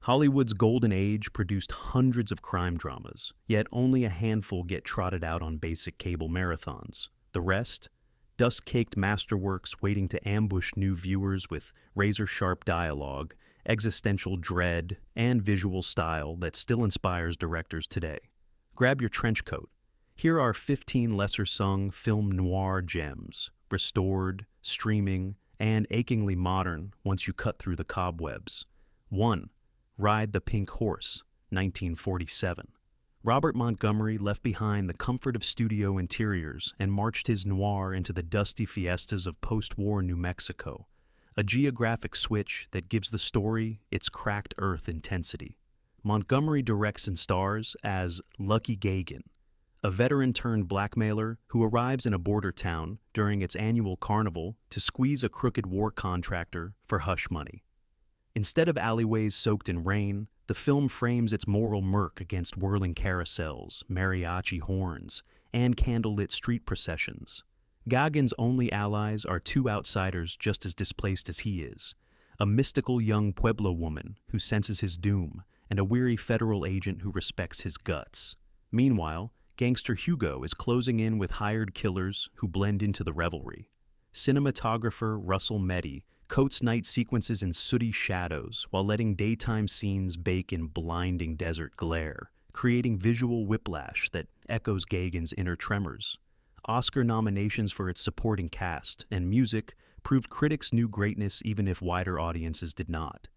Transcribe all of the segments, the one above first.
Hollywood's golden age produced hundreds of crime dramas, yet only a handful get trotted out on basic cable marathons. The rest? Dust-caked masterworks waiting to ambush new viewers with razor-sharp dialogue, existential dread, and visual style that still inspires directors today. Grab your trench coat. Here are 15 lesser-sung film noir gems, restored, streaming, and achingly modern once you cut through the cobwebs. 1. Ride the Pink Horse, 1947. Robert Montgomery left behind the comfort of studio interiors and marched his noir into the dusty fiestas of post-war New Mexico, a geographic switch that gives the story its cracked earth intensity. Montgomery directs and stars as Lucky Gagan, a veteran-turned blackmailer who arrives in a border town during its annual carnival to squeeze a crooked war contractor for hush money. Instead of alleyways soaked in rain, the film frames its moral murk against whirling carousels, mariachi horns, and candlelit street processions. Gagan's only allies are two outsiders just as displaced as he is, a mystical young Pueblo woman who senses his doom, and a weary federal agent who respects his guts. Meanwhile, gangster Hugo is closing in with hired killers who blend into the revelry. Cinematographer Russell Meddy coats night sequences in sooty shadows while letting daytime scenes bake in blinding desert glare, creating visual whiplash that echoes Gagan's inner tremors. Oscar nominations for its supporting cast and music proved critics knew greatness even if wider audiences did not.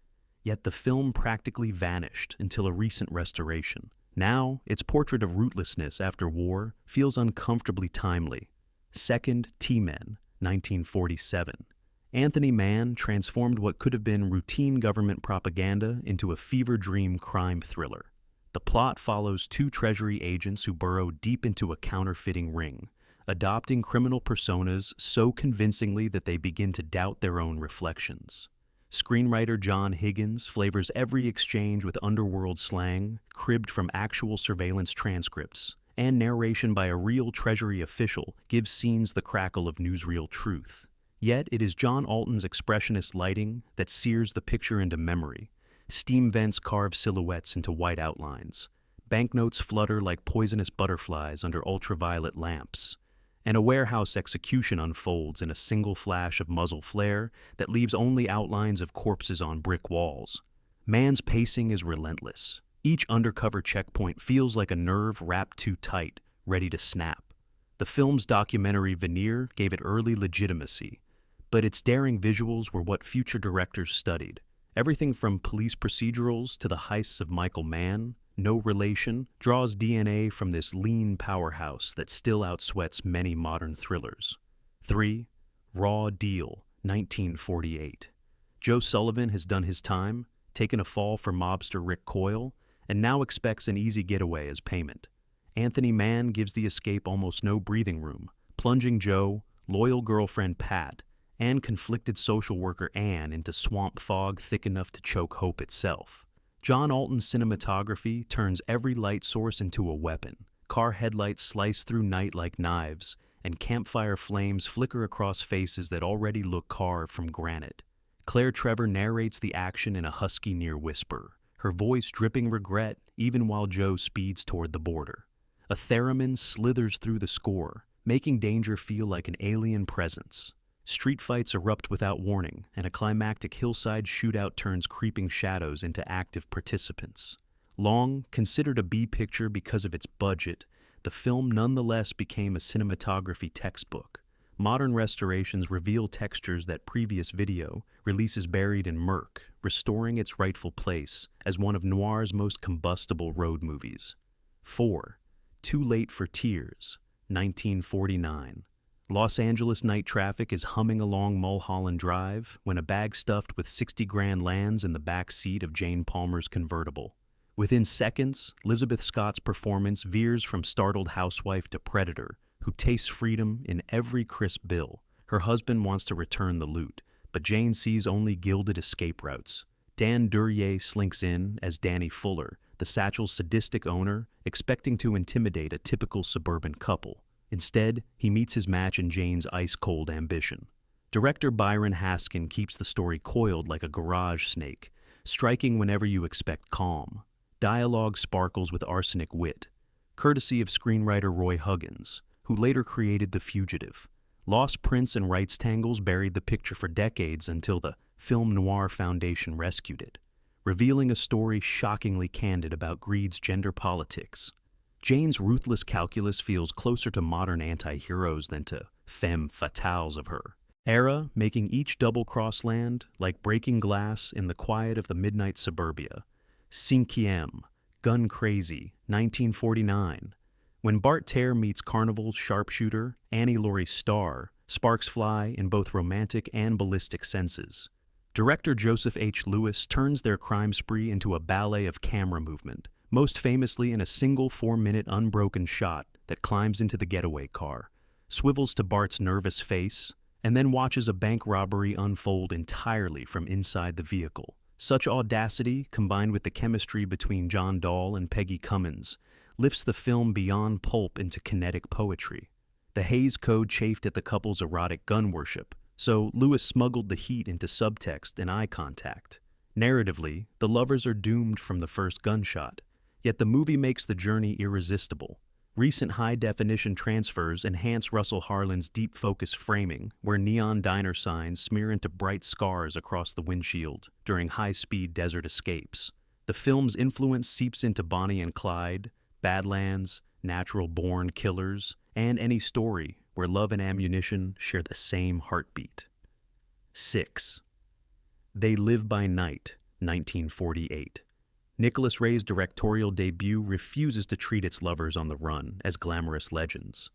Yet the film practically vanished until a recent restoration. Now, its portrait of rootlessness after war feels uncomfortably timely. Second, Tmen, 1947. Anthony Mann transformed what could have been routine government propaganda into a fever dream crime thriller. The plot follows two Treasury agents who burrow deep into a counterfeiting ring, adopting criminal personas so convincingly that they begin to doubt their own reflections. Screenwriter John Higgins flavors every exchange with underworld slang, cribbed from actual surveillance transcripts, and narration by a real Treasury official gives scenes the crackle of newsreel truth. Yet it is John Alton's expressionist lighting that sears the picture into memory. Steam vents carve silhouettes into white outlines. Banknotes flutter like poisonous butterflies under ultraviolet lamps. And a warehouse execution unfolds in a single flash of muzzle flare that leaves only outlines of corpses on brick walls. Mann's pacing is relentless. Each undercover checkpoint feels like a nerve wrapped too tight, ready to snap. The film's documentary veneer gave it early legitimacy, but its daring visuals were what future directors studied. Everything from police procedurals to the heists of Michael Mann, No Relation, draws DNA from this lean powerhouse that still outsweats many modern thrillers. 3. Raw Deal, 1948. Joe Sullivan has done his time, taken a fall for mobster Rick Coyle, and now expects an easy getaway as payment. Anthony Mann gives the escape almost no breathing room, plunging Joe, loyal girlfriend Pat, and conflicted social worker Anne into swamp fog thick enough to choke hope itself. John Alton's cinematography turns every light source into a weapon. Car headlights slice through night like knives, and campfire flames flicker across faces that already look carved from granite. Claire Trevor narrates the action in a husky near whisper, her voice dripping regret even while Joe speeds toward the border. A theremin slithers through the score, making danger feel like an alien presence. Street fights erupt without warning, and a climactic hillside shootout turns creeping shadows into active participants. Long considered a B picture because of its budget, the film nonetheless became a cinematography textbook. Modern restorations reveal textures that previous video releases buried in murk, restoring its rightful place as one of noir's most combustible road movies. 4. Too Late for Tears, 1949. Los Angeles night traffic is humming along Mulholland Drive when a bag stuffed with 60 grand lands in the back seat of Jane Palmer's convertible. Within seconds, Elizabeth Scott's performance veers from startled housewife to predator, who tastes freedom in every crisp bill. Her husband wants to return the loot, but Jane sees only gilded escape routes. Dan Duryea slinks in as Danny Fuller, the satchel's sadistic owner, expecting to intimidate a typical suburban couple. Instead, he meets his match in Jane's ice-cold ambition. Director Byron Haskin keeps the story coiled like a garage snake, striking whenever you expect calm. Dialogue sparkles with arsenic wit, courtesy of screenwriter Roy Huggins, who later created The Fugitive. Lost prints and rights tangles buried the picture for decades until the Film-Noir Foundation rescued it, revealing a story shockingly candid about greed's gender politics. Jane's ruthless calculus feels closer to modern anti-heroes than to femme fatales of her era, making each double-cross land like breaking glass in the quiet of the midnight suburbia. Cinquième, Gun Crazy, 1949. When Bart Terre meets Carnival's sharpshooter, Annie Laurie Starr, sparks fly in both romantic and ballistic senses. Director Joseph H. Lewis turns their crime spree into a ballet of camera movement, most famously in a single 4-minute unbroken shot that climbs into the getaway car, swivels to Bart's nervous face, and then watches a bank robbery unfold entirely from inside the vehicle. Such audacity, combined with the chemistry between John Dahl and Peggy Cummins, lifts the film beyond pulp into kinetic poetry. The Hays Code chafed at the couple's erotic gun worship, so Lewis smuggled the heat into subtext and eye contact. Narratively, the lovers are doomed from the first gunshot, yet the movie makes the journey irresistible. Recent high-definition transfers enhance Russell Harland's deep-focus framing, where neon diner signs smear into bright scars across the windshield during high-speed desert escapes. The film's influence seeps into Bonnie and Clyde, Badlands, Natural-Born Killers, and any story where love and ammunition share the same heartbeat. 6. They Live by Night, 1948. Nicholas Ray's directorial debut refuses to treat its lovers on the run as glamorous legends.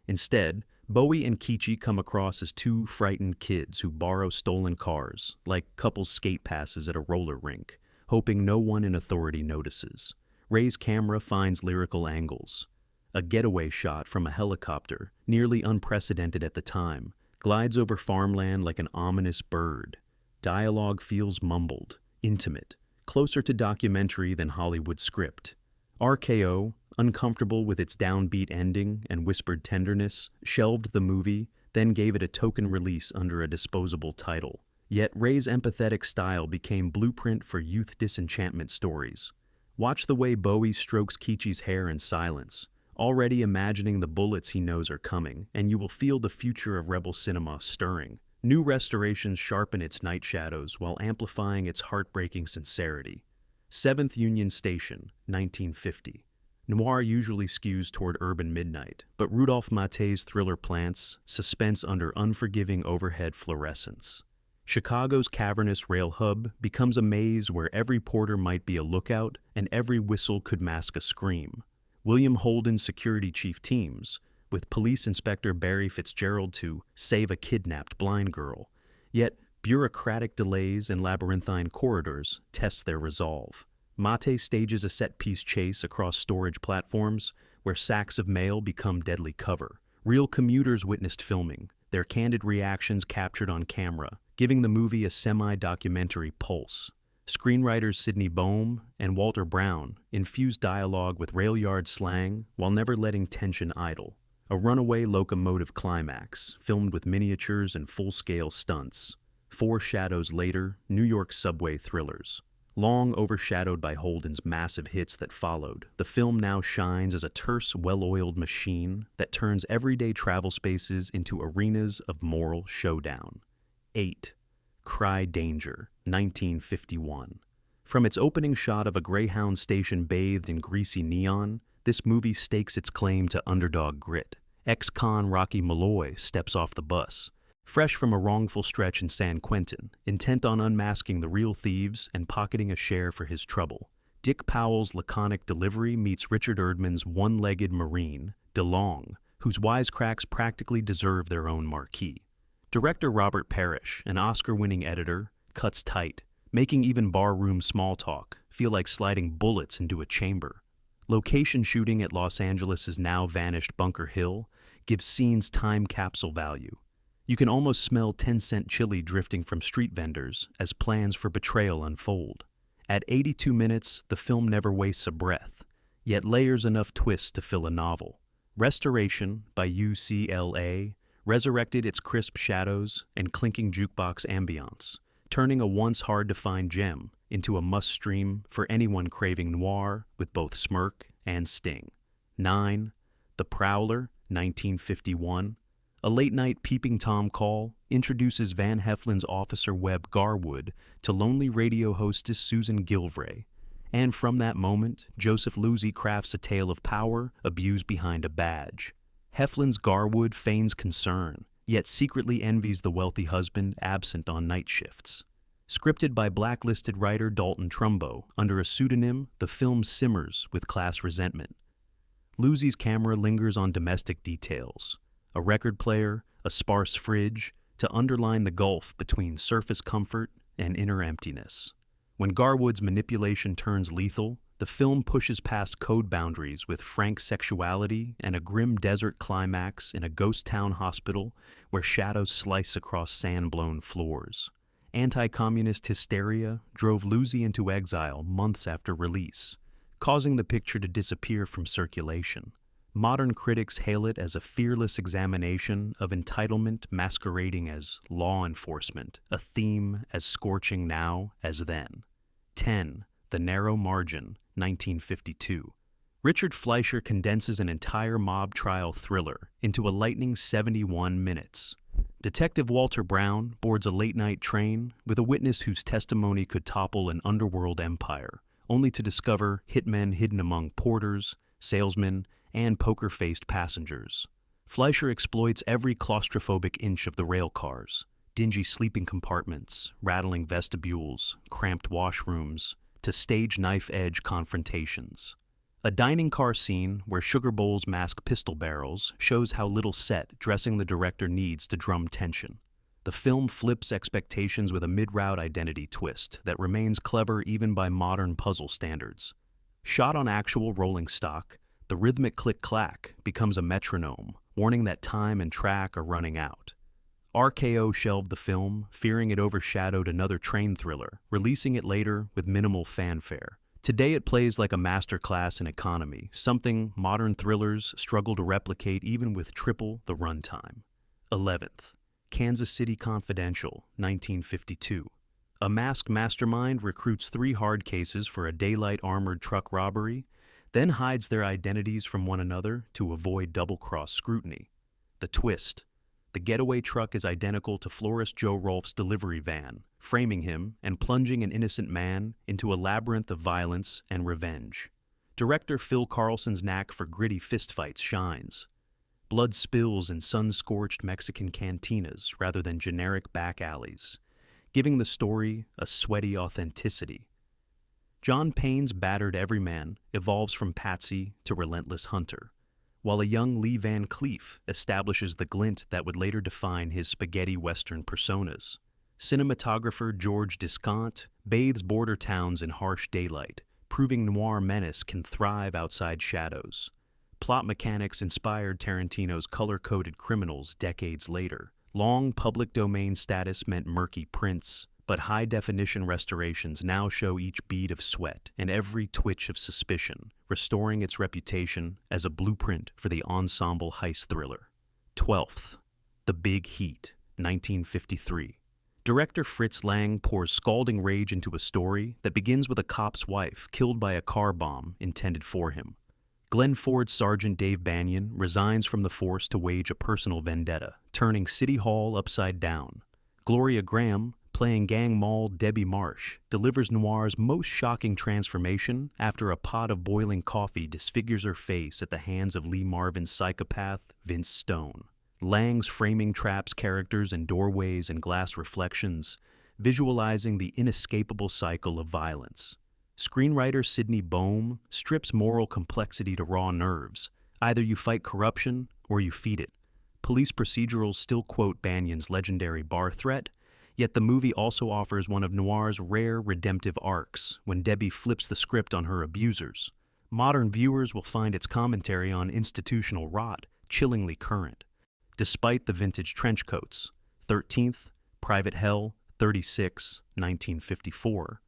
Instead, Bowie and Kichi come across as two frightened kids who borrow stolen cars, like couples skate passes at a roller rink, hoping no one in authority notices. Ray's camera finds lyrical angles. A getaway shot from a helicopter, nearly unprecedented at the time, glides over farmland like an ominous bird. Dialogue feels mumbled, intimate, closer to documentary than Hollywood script. RKO, uncomfortable with its downbeat ending and whispered tenderness, shelved the movie, then gave it a token release under a disposable title. Yet Ray's empathetic style became blueprint for youth disenchantment stories. Watch the way Bowie strokes Kichi's hair in silence, already imagining the bullets he knows are coming, and you will feel the future of rebel cinema stirring. New restorations sharpen its night shadows while amplifying its heartbreaking sincerity. 7th Union Station, 1950. Noir usually skews toward urban midnight, but Rudolph Maté's thriller plants suspense under unforgiving overhead fluorescence. Chicago's cavernous rail hub becomes a maze where every porter might be a lookout and every whistle could mask a scream. William Holden's security chief teams, with Police Inspector Barry Fitzgerald to save a kidnapped blind girl. Yet, bureaucratic delays and labyrinthine corridors test their resolve. Mate stages a set-piece chase across storage platforms where sacks of mail become deadly cover. Real commuters witnessed filming, their candid reactions captured on camera, giving the movie a semi-documentary pulse. Screenwriters Sidney Boehm and Walter Brown infused dialogue with rail yard slang while never letting tension idle. A runaway locomotive climax, filmed with miniatures and full-scale stunts. 4 shadows later, New York subway thrillers. Long overshadowed by Holden's massive hits that followed, the film now shines as a terse, well-oiled machine that turns everyday travel spaces into arenas of moral showdown. 8. Cry Danger, 1951. From its opening shot of a Greyhound station bathed in greasy neon, this movie stakes its claim to underdog grit. Ex-con Rocky Malloy steps off the bus, fresh from a wrongful stretch in San Quentin, intent on unmasking the real thieves and pocketing a share for his trouble. Dick Powell's laconic delivery meets Richard Erdman's one-legged Marine, DeLong, whose wisecracks practically deserve their own marquee. Director Robert Parrish, an Oscar-winning editor, cuts tight, making even barroom small talk feel like sliding bullets into a chamber. Location shooting at Los Angeles' now vanished Bunker Hill gives scenes time capsule value. You can almost smell 10-cent chili drifting from street vendors as plans for betrayal unfold. At 82 minutes, the film never wastes a breath, yet layers enough twists to fill a novel. Restoration by UCLA resurrected its crisp shadows and clinking jukebox ambiance, turning a once hard-to-find gem into a must-stream for anyone craving noir with both smirk and sting. 9. The Prowler, 1951. A late-night Peeping Tom call introduces Van Heflin's Officer Webb Garwood to lonely radio hostess Susan Gilvray, and from that moment, Joseph Losey crafts a tale of power, abuse behind a badge. Heflin's Garwood feigns concern, yet secretly envies the wealthy husband absent on night shifts. Scripted by blacklisted writer Dalton Trumbo, under a pseudonym, the film simmers with class resentment. Losey's camera lingers on domestic details, a record player, a sparse fridge, to underline the gulf between surface comfort and inner emptiness. When Garwood's manipulation turns lethal, the film pushes past code boundaries with frank sexuality and a grim desert climax in a ghost town hospital where shadows slice across sand-blown floors. Anti-communist hysteria drove Losey into exile months after release, causing the picture to disappear from circulation. Modern critics hail it as a fearless examination of entitlement masquerading as law enforcement, a theme as scorching now as then. 10. The Narrow Margin, 1952. Richard Fleischer condenses an entire mob trial thriller into a lightning 71 minutes. Detective Walter Brown boards a late-night train with a witness whose testimony could topple an underworld empire, only to discover hitmen hidden among porters, salesmen, and poker-faced passengers. Fleischer exploits every claustrophobic inch of the rail cars, dingy sleeping compartments, rattling vestibules, cramped washrooms, to stage knife-edge confrontations. A dining car scene where sugar bowls mask pistol barrels shows how little set dressing the director needs to drum tension. The film flips expectations with a mid-route identity twist that remains clever even by modern puzzle standards. Shot on actual rolling stock, the rhythmic click-clack becomes a metronome, warning that time and track are running out. RKO shelved the film, fearing it overshadowed another train thriller, releasing it later with minimal fanfare. Today it plays like a masterclass in economy, something modern thrillers struggle to replicate even with triple the runtime. 11th. Kansas City Confidential, 1952. A masked mastermind recruits 3 hard cases for a daylight armored truck robbery, then hides their identities from one another to avoid double-cross scrutiny. The twist: the getaway truck is identical to florist Joe Rolfe's delivery van, framing him and plunging an innocent man into a labyrinth of violence and revenge. Director Phil Carlson's knack for gritty fistfights shines. Blood spills in sun-scorched Mexican cantinas rather than generic back alleys, giving the story a sweaty authenticity. John Payne's battered everyman evolves from patsy to relentless hunter, while a young Lee Van Cleef establishes the glint that would later define his spaghetti western personas. Cinematographer George Descant bathes border towns in harsh daylight, proving noir menace can thrive outside shadows. Plot mechanics inspired Tarantino's color-coded Criminals decades later. Long public domain status meant murky prints, but high-definition restorations now show each bead of sweat and every twitch of suspicion, restoring its reputation as a blueprint for the ensemble heist thriller. 12th. The Big Heat, 1953. Director Fritz Lang pours scalding rage into a story that begins with a cop's wife killed by a car bomb intended for him. Glenn Ford's Sergeant Dave Banyan resigns from the force to wage a personal vendetta, turning City Hall upside down. Gloria Graham, playing gang mauled Debbie Marsh, delivers noir's most shocking transformation after a pot of boiling coffee disfigures her face at the hands of Lee Marvin's psychopath, Vince Stone. Lang's framing traps characters in doorways and glass reflections, visualizing the inescapable cycle of violence. Screenwriter Sidney Bohm strips moral complexity to raw nerves. Either you fight corruption or you feed it. Police procedurals still quote Banyan's legendary bar threat, yet the movie also offers one of noir's rare redemptive arcs when Debbie flips the script on her abusers. Modern viewers will find its commentary on institutional rot chillingly current. Despite the vintage trench coats, 13th, Private Hell, 36, 1954,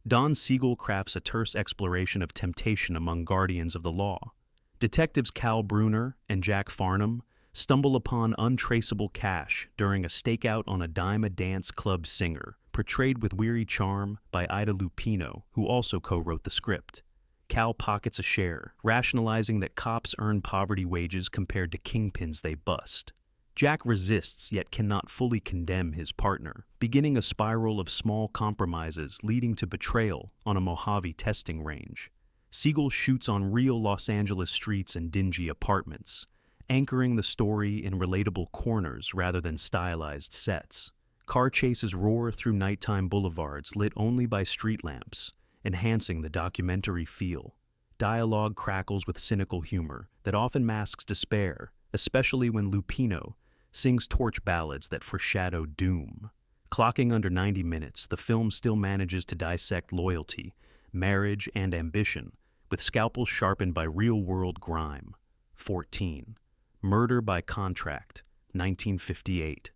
Don Siegel crafts a terse exploration of temptation among guardians of the law. Detectives Cal Bruner and Jack Farnham stumble upon untraceable cash during a stakeout on a dime-a-dance club singer, portrayed with weary charm by Ida Lupino, who also co-wrote the script. Cal pockets a share, rationalizing that cops earn poverty wages compared to kingpins they bust. Jack resists yet cannot fully condemn his partner, beginning a spiral of small compromises leading to betrayal on a Mojave testing range. Siegel shoots on real Los Angeles streets and dingy apartments, anchoring the story in relatable corners rather than stylized sets. Car chases roar through nighttime boulevards lit only by street lamps, enhancing the documentary feel. Dialogue crackles with cynical humor that often masks despair, especially when Lupino sings torch ballads that foreshadow doom. Clocking under 90 minutes, the film still manages to dissect loyalty, marriage, and ambition, with scalpels sharpened by real-world grime. 14. Murder by Contract, 1958.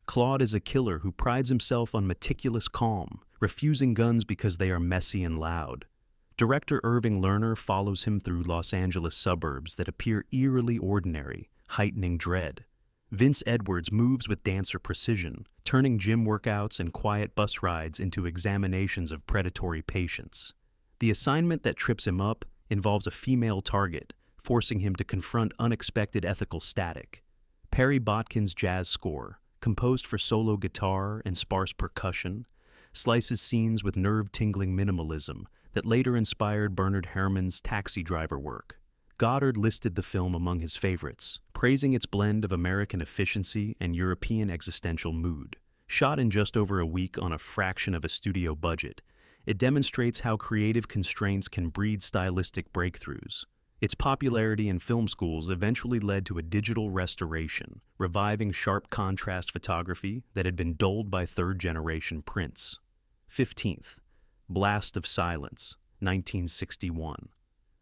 Claude is a killer who prides himself on meticulous calm, refusing guns because they are messy and loud. Director Irving Lerner follows him through Los Angeles suburbs that appear eerily ordinary, heightening dread. Vince Edwards moves with dancer precision, turning gym workouts and quiet bus rides into examinations of predatory patience. The assignment that trips him up involves a female target, forcing him to confront unexpected ethical static. Perry Botkin's jazz score, composed for solo guitar and sparse percussion, slices scenes with nerve-tingling minimalism that later inspired Bernard Herrmann's Taxi Driver work. Goddard listed the film among his favorites, praising its blend of American efficiency and European existential mood. Shot in just over a week on a fraction of a studio budget, it demonstrates how creative constraints can breed stylistic breakthroughs. Its popularity in film schools eventually led to a digital restoration, reviving sharp contrast photography that had been dulled by third-generation prints. 15th. Blast of Silence, 1961.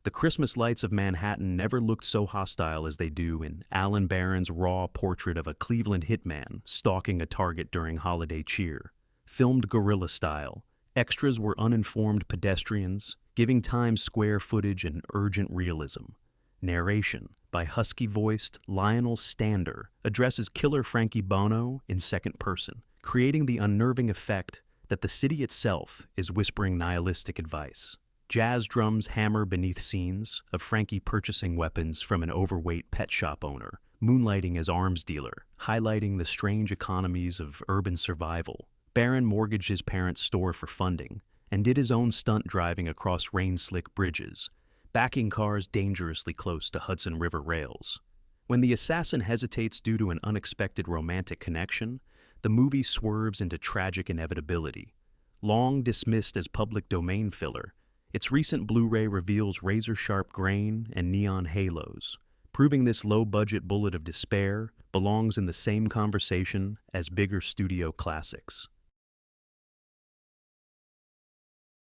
The Christmas lights of Manhattan never looked so hostile as they do in Alan Barron's raw portrait of a Cleveland hitman stalking a target during holiday cheer. Filmed guerrilla style, extras were uninformed pedestrians, giving Times Square footage an urgent realism. Narration, by husky-voiced Lionel Stander, addresses killer Frankie Bono in second person, creating the unnerving effect that the city itself is whispering nihilistic advice. Jazz drums hammer beneath scenes of Frankie purchasing weapons from an overweight pet shop owner, moonlighting as arms dealer, highlighting the strange economies of urban survival. Barron mortgaged his parents' store for funding and did his own stunt driving across rain-slick bridges, backing cars dangerously close to Hudson River rails. When the assassin hesitates due to an unexpected romantic connection, the movie swerves into tragic inevitability. Long dismissed as public domain filler, its recent Blu-ray reveals razor-sharp grain and neon halos, proving this low-budget bullet of despair belongs in the same conversation as bigger studio classics.